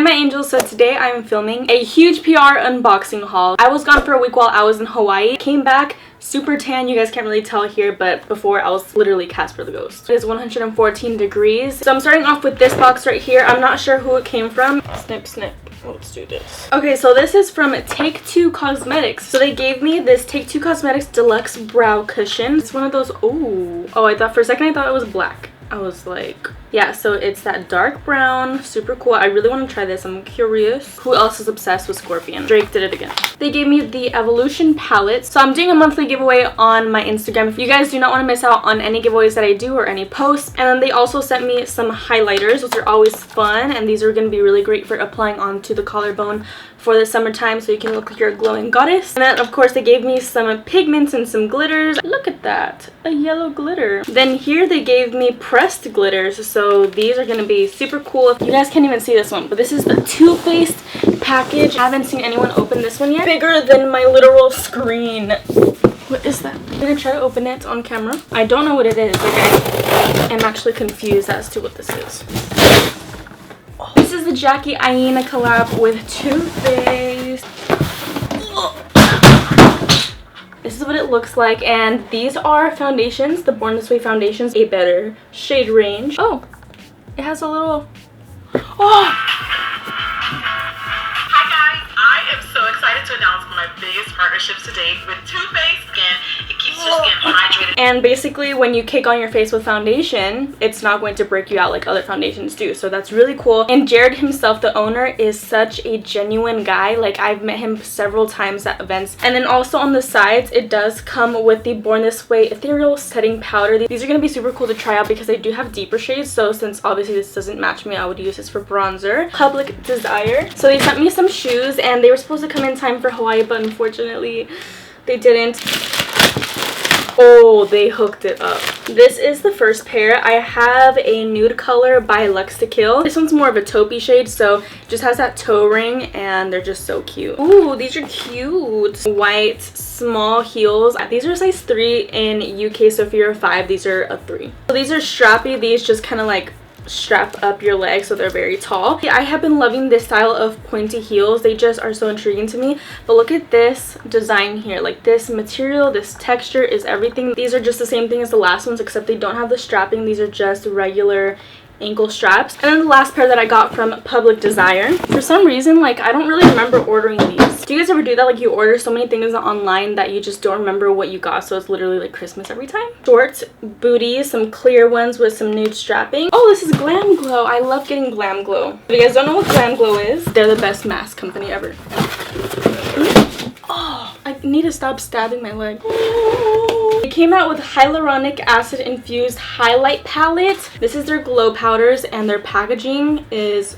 my angels. So today I am filming a huge PR unboxing haul. I was gone for a week while I was in Hawaii. Came back super tan. You guys can't really tell here, but before I was literally Casper the Ghost. It is 114 degrees. So I'm starting off with this box right here. I'm not sure who it came from. Snip, snip. Let's do this. Okay, so this is from Take Two Cosmetics. So they gave me this Take Two Cosmetics Deluxe Brow Cushion. It's one of those, oh, I thought for a second I thought it was black. I was like, yeah, so it's that dark brown, super cool. I really want to try this. I'm curious. Who else is obsessed with Scorpion? Drake did it again. They gave me the Evolution palette. So I'm doing a monthly giveaway on my Instagram. If you guys do not want to miss out on any giveaways that I do or any posts. And then they also sent me some highlighters, which are always fun. And these are going to be really great for applying onto the collarbone for the summertime, so you can look like you're a glowing goddess. And then of course they gave me some pigments and some glitters. Look at that, a yellow glitter. Then here they gave me pressed glitters, so these are gonna be super cool. You guys can't even see this one, but this is a Too Faced package. I haven't seen anyone open this one yet. Bigger than my literal screen. What is that? I'm gonna try to open it on camera. I don't know what it is. Like, I am actually confused as to what this is. This is the Jackie Aina collab with Too Faced. This is what it looks like, and these are foundations, the Born This Way foundations, a better shade range. Oh, it has a little, oh! Hi guys, I am so excited to announce my biggest partnerships to date with Too Faced Skin. It keeps your skin hydrated. And basically when you cake on your face with foundation, it's not going to break you out like other foundations do, so that's really cool. And Jared himself, the owner, is such a genuine guy. Like, I've met him several times at events. And then also on the sides, it does come with the Born This Way ethereal setting powder. These are going to be super cool to try out because they do have deeper shades, so since obviously this doesn't match me, I would use this for bronzer. Public Desire. So they sent me some shoes and they were supposed to come in time for Hawaii, but unfortunately they didn't. Oh, they hooked it up. This is the first pair. I have a nude color by Luxe to Kill. This one's more of a taupey shade, so it just has that toe ring, and they're just so cute. Ooh, these are cute. White, small heels. These are size 3 in UK, so if you're a 5, these are a 3. So these are strappy. These just kind of like strap up your legs, so they're very tall. I have been loving this style of pointy heels. They just are so intriguing to me. But look at this design here. Like, this material, this texture is everything. These are just the same thing as the last ones, except they don't have the strapping. These are just regular ankle straps. And then the last pair that I got from Public Desire. For some reason, like, I don't really remember ordering these. Do you guys ever do that? Like, you order so many things online that you just don't remember what you got, so it's literally like Christmas every time. Short booties, some clear ones with some nude strapping. Oh, this is Glam Glow. I love getting Glam Glow. If you guys don't know what Glam Glow is, they're the best mask company ever. Oh, I need to stop stabbing my leg. They came out with hyaluronic acid infused highlight palette. This is their glow powders, and their packaging is,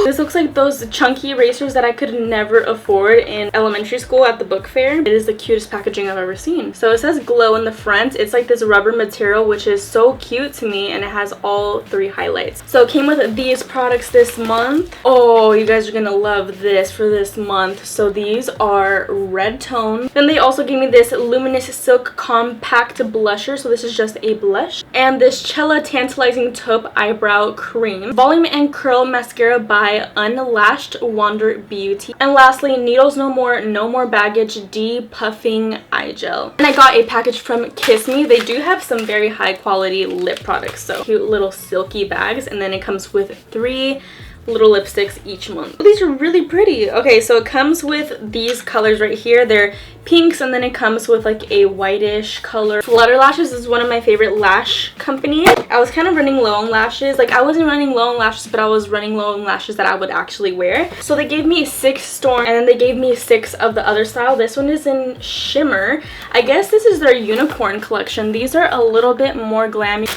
this looks like those chunky erasers that I could never afford in elementary school at the book fair. It is the cutest packaging I've ever seen. So it says glow in the front. It's like this rubber material, which is so cute to me, and it has all 3 highlights. So it came with these products this month. Oh, you guys are gonna love this for this month. So these are red tone. Then they also gave me this Luminous Silk Compact Blusher. So this is just a blush. And this Cella Tantalizing Taupe Eyebrow Cream. Volume and Curl Mascara by Unlashed Wander Beauty. And lastly, Needles No More, No More Baggage De-Puffing Eye Gel. And I got a package from Kiss Me. They do have some very high quality lip products, so cute little silky bags. And then it comes with 3 little lipsticks each month. These are really pretty. Okay, so it comes with these colors right here. They're pinks, and then it comes with like a whitish color. Flutter Lashes is one of my favorite lash companies. I was kind of running low on lashes. Like, I wasn't running low on lashes, but I was running low on lashes that I would actually wear. So they gave me 6 Storm, and then they gave me 6 of the other style. This one is in Shimmer. I guess this is their unicorn collection. These are a little bit more glammy.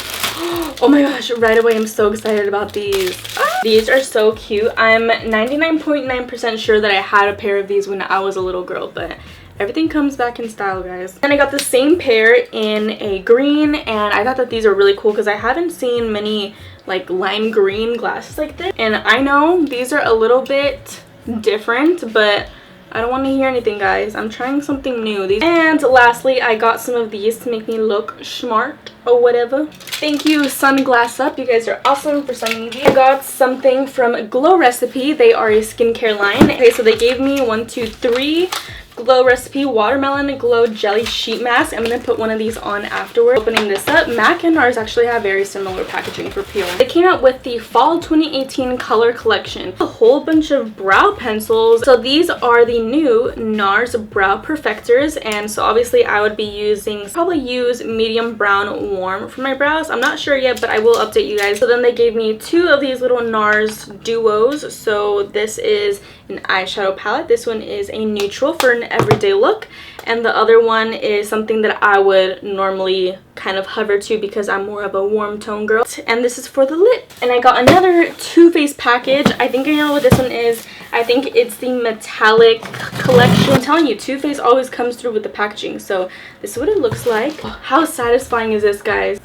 Oh my gosh, right away I'm so excited about these. These are so cute. I'm 99.9% sure that I had a pair of these when I was a little girl, but everything comes back in style, guys. And I got the same pair in a green, and I thought that these are really cool because I haven't seen many like lime green glasses like this. And I know these are a little bit different, but I don't want to hear anything, guys. I'm trying something new. And lastly, I got some of these to make me look smart or whatever. Thank you, Sunglass Up. You guys are awesome for sending me these. I got something from Glow Recipe. They are a skincare line. Okay, so they gave me 1, 2, 3 Glow Recipe Watermelon Glow Jelly Sheet Mask. I'm going to put one of these on afterward. Opening this up, MAC and NARS actually have very similar packaging for peel. They came out with the Fall 2018 Color Collection. A whole bunch of brow pencils. So these are the new NARS Brow Perfectors, and so obviously I would be probably use medium brown warm for my brows. I'm not sure yet, but I will update you guys. So then they gave me 2 of these little NARS duos. So this is an eyeshadow palette. This one is a neutral for an everyday look, and the other one is something that I would normally kind of hover to because I'm more of a warm tone girl. And this is for the lip. And I got another Too Faced package. I think I know what this one is. I think it's the metallic collection. I'm telling you, Too Faced always comes through with the packaging. So this is what it looks like. How satisfying is this, guys?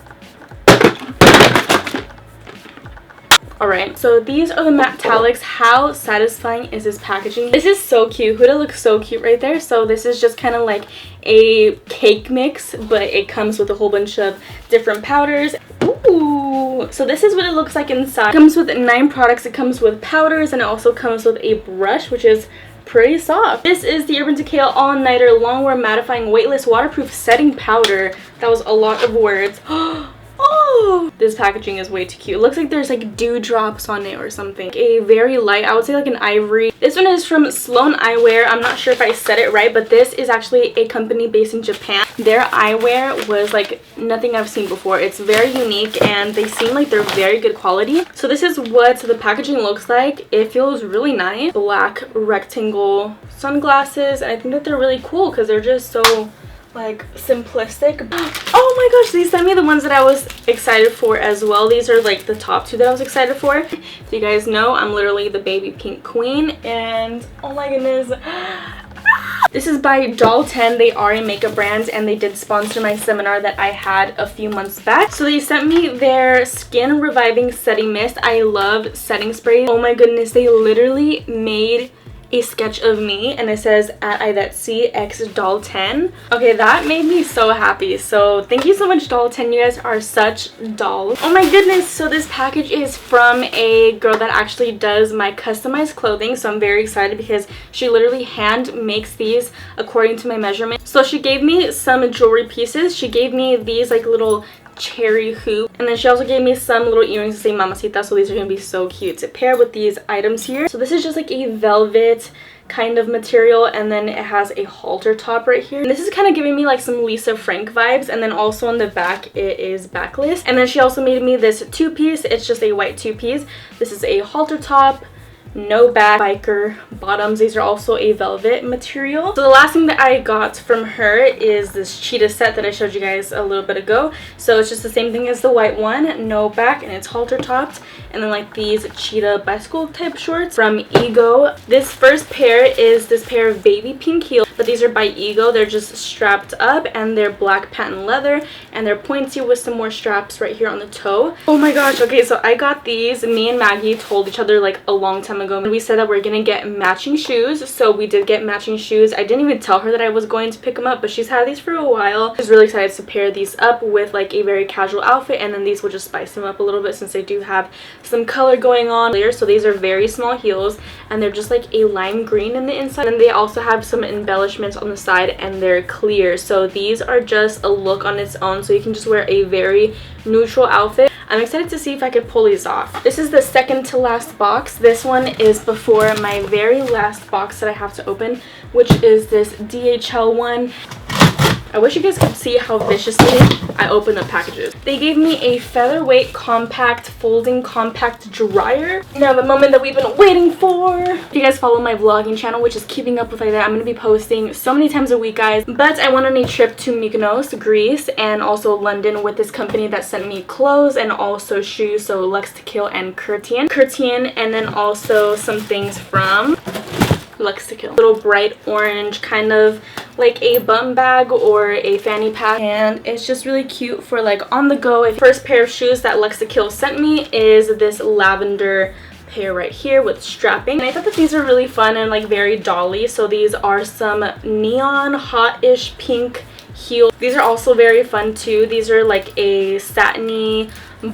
Alright, so these are the metallics. How satisfying is this packaging? This is so cute. Huda looks so cute right there. So this is just kind of like a cake mix, but it comes with a whole bunch of different powders. Ooh! So this is what it looks like inside. It comes with 9 products. It comes with powders, and it also comes with a brush, which is pretty soft. This is the Urban Decay All-Nighter Longwear Mattifying Weightless Waterproof Setting Powder. That was a lot of words. Oh, this packaging is way too cute. It looks like there's like dewdrops on it or something. A very light, I would say like an ivory. This one is from Sloan Eyewear. I'm not sure if I said it right, but this is actually a company based in Japan. Their eyewear was like nothing I've seen before. It's very unique, and they seem like they're very good quality. So this is what the packaging looks like. It feels really nice. Black rectangle sunglasses, and I think that they're really cool because they're just so like simplistic. Oh my gosh, they sent me the ones that I was excited for as well. These are like the top 2 that I was excited for. So you guys know I'm literally the baby pink queen, and oh my goodness. This is by Doll 10. They are a makeup brand, and they did sponsor my seminar that I had a few months back. So they sent me their Skin Reviving Setting Mist. I love setting sprays. Oh my goodness, they literally made a sketch of me, and it says at Aidette CX Doll 10. Okay, that made me so happy. So thank you so much, Doll 10. You guys are such dolls. Oh my goodness. So this package is from a girl that actually does my customized clothing. So I'm very excited because she literally hand makes these according to my measurement. So she gave me some jewelry pieces. She gave me these like little cherry hoop, and then she also gave me some little earrings to say mamacita, so these are gonna be so cute to pair with these items here. So this is just like a velvet kind of material, and then it has a halter top right here, and this is kind of giving me like some Lisa Frank vibes. And then also on the back it is backless, and then she also made me this 2-piece. It's just a white 2-piece. This is a halter top, no back, biker bottoms. These are also a velvet material. So the last thing that I got from her is this cheetah set that I showed you guys a little bit ago. So it's just the same thing as the white one, no back, and it's halter topped, and then like these cheetah bicycle type shorts from Ego. This first pair is this pair of baby pink heels, but these are by Ego. They're just strapped up, and they're black patent leather, and they're pointy with some more straps right here on the toe. Oh my gosh. Okay, so I got these. Me and Maggie told each other like a long time ago, and we said that we're gonna get matching shoes. So we did get matching shoes. I didn't even tell her that I was going to pick them up, but she's had these for a while. I was really excited to pair these up with like a very casual outfit, and then these will just spice them up a little bit since they do have some color going on there. So these are very small heels, and they're just like a lime green in the inside, and they also have some embellishments on the side, and they're clear. So these are just a look on its own, so you can just wear a very neutral outfit. I'm excited to see if I could pull these off. This is the second to last box. This one is before my very last box that I have to open, which is this DHL one. I wish you guys could see how viciously I open the packages. They gave me a featherweight compact folding compact dryer. Now the moment that we've been waiting for. If you guys follow my vlogging channel, which is Keeping Up with Aidette, I'm going to be posting so many times a week, guys. But I went on a trip to Mykonos, Greece, and also London with this company that sent me clothes and also shoes. So Luxe to Kill and Curtian, and then also some things from Luxe to Kill. Little bright orange, kind of like a bum bag or a fanny pack, and it's just really cute for like on the go. First pair of shoes that Luxe to Kill sent me is this lavender pair right here with strapping. And I thought that these are really fun and like very dolly. So these are some neon hot-ish pink heels. These are also very fun too. These are like a satiny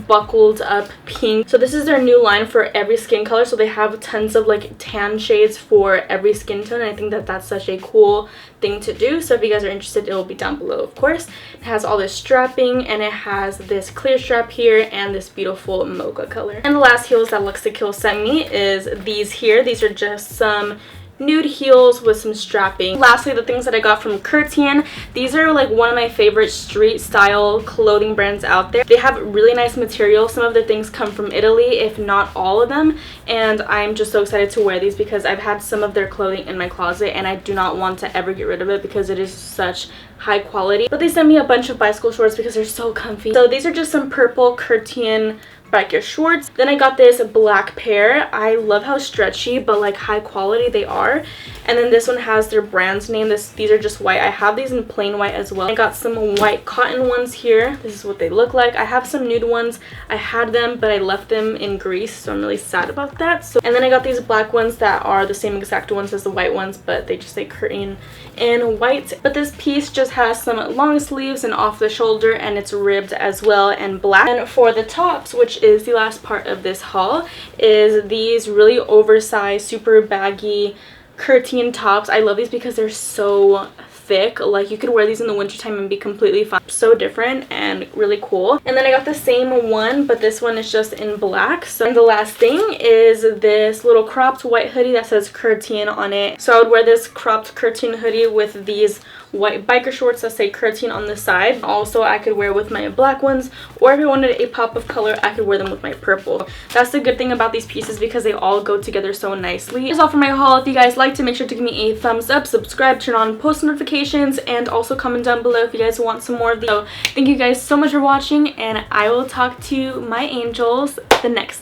buckled up pink. So this is their new line for every skin color, so they have tons of like tan shades for every skin tone, and I think that that's such a cool thing to do. So if you guys are interested, it will be down below. Of course, it has all this strapping, and it has this clear strap here and this beautiful mocha color. And the last heels that Luxe to Kill sent me is these here. These are just some nude heels with some strapping. Lastly, the things that I got from Curtian. These are like one of my favorite street style clothing brands out there. They have really nice material. Some of their things come from Italy, if not all of them, and I'm just so excited to wear these because I've had some of their clothing in my closet and I do not want to ever get rid of it because it is such high quality. But they sent me a bunch of bicycle shorts because they're so comfy. So these are just some purple Curtian biker shorts. Then I got this black pair. I love how stretchy but like high quality they are. And then this one has their brand's name. These are just white. I have these in plain white as well. I got some white cotton ones here. This is what they look like. I have some nude ones. I had them but I left them in Greece, so I'm really sad about that. And then I got these black ones that are the same exact ones as the white ones, but they just say Curtian in white. But this piece just has some long sleeves and off the shoulder, and it's ribbed as well and black. And for the tops, which is the last part of this haul, is these really oversized, super baggy Curtian tops. I love these because they're so thick. Like you could wear these in the wintertime and be completely fine. So different and really cool. And then I got the same one, but this one is just in black. So, and the last thing is this little cropped white hoodie that says Curtian on it. So I would wear this cropped Curtian hoodie with these white biker shorts that say Curtian on the side. Also, I could wear with my black ones, or if I wanted a pop of color, I could wear them with my purple. That's the good thing about these pieces because they all go together so nicely. That's all for my haul. If you guys liked it, make sure to give me a thumbs up, subscribe, turn on post notifications, and also comment down below if you guys want some more of these. So thank you guys so much for watching, and I will talk to my angels the next time.